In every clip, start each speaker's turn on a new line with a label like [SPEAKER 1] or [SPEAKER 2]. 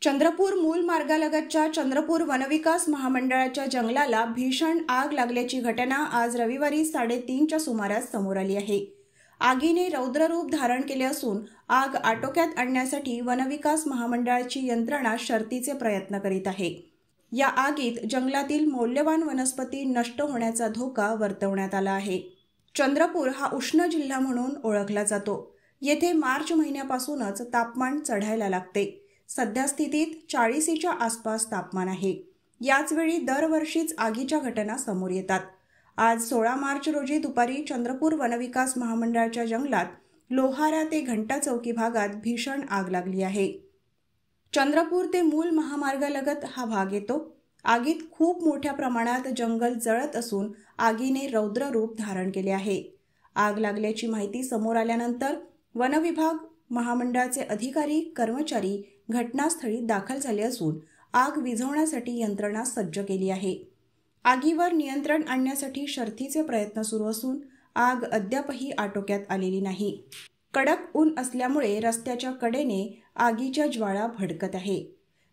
[SPEAKER 1] चंद्रपूर मूल मार्गालगतच्या चंद्रपूर वनविकास महामंडळाच्या जंगलाला भीषण आग लागल्याची घटना आज रविवारी 3:30च्या सुमारास समोर आली आहे। आगीने रौद्ररूप धारण केले असून आग आटोक्यात आणण्यासाठी वनविकास महामंडळाची यंत्रणा शर्थीचे प्रयत्न करीत आहे। या आगीत जंगलातील मौल्यवान वनस्पती नष्ट होण्याचा धोका वर्तवण्यात आला आहे। चंद्रपूर हा उष्ण जिल्हा म्हणून ओळखला जातो। येथे मार्च महिन्यापासूनच तापमान चढायला लागते। सध्या स्थितीत 40च्या आसपास तापमान आहे। याच वेळी दरवर्षीच आगीच्या घटना समोर येतात। आज 16 मार्च रोजी दुपारी चंद्रपूर वनविकास महामंडळाच्या जंगलात लोहारा ते घंटा चौकी भागात भीषण आग लागली आहे। चंद्रपूर ते मूल महामार्गालगत हा भाग येतो। आगीत खूप मोठ्या प्रमाणात जंगल जळत असून आगीने रौद्र रूप धारण केले आहे। आग लागल्याची माहिती समोर आल्यानंतर वनविभाग महामंडळाचे अधिकारी कर्मचारी घटनास्थळी दाखल झाले असून आग विझवण्यासाठी यंत्रणा सज्ज केली आहे। आगीवर नियंत्रण आणण्यासाठी शर्थीचे प्रयत्न सुरू असून आग अद्यापही आटोक्यात आलेली नाही। कडक ऊन असल्यामुळे रस्त्याच्या कडेने आगीच्या ज्वाळा भडकत आहे।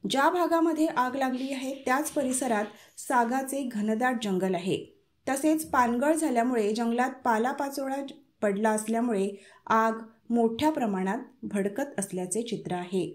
[SPEAKER 1] ज्या भागामध्ये आग लागली आहे त्याच परिसरात सागाचे घनदाट जंगल आहे। तसेच पानगळ झाल्यामुळे जंगलात पालापाचोळा पडला असल्यामुळे आग मोठ्या प्रमाणात भडकत असल्याचे चित्र आहे।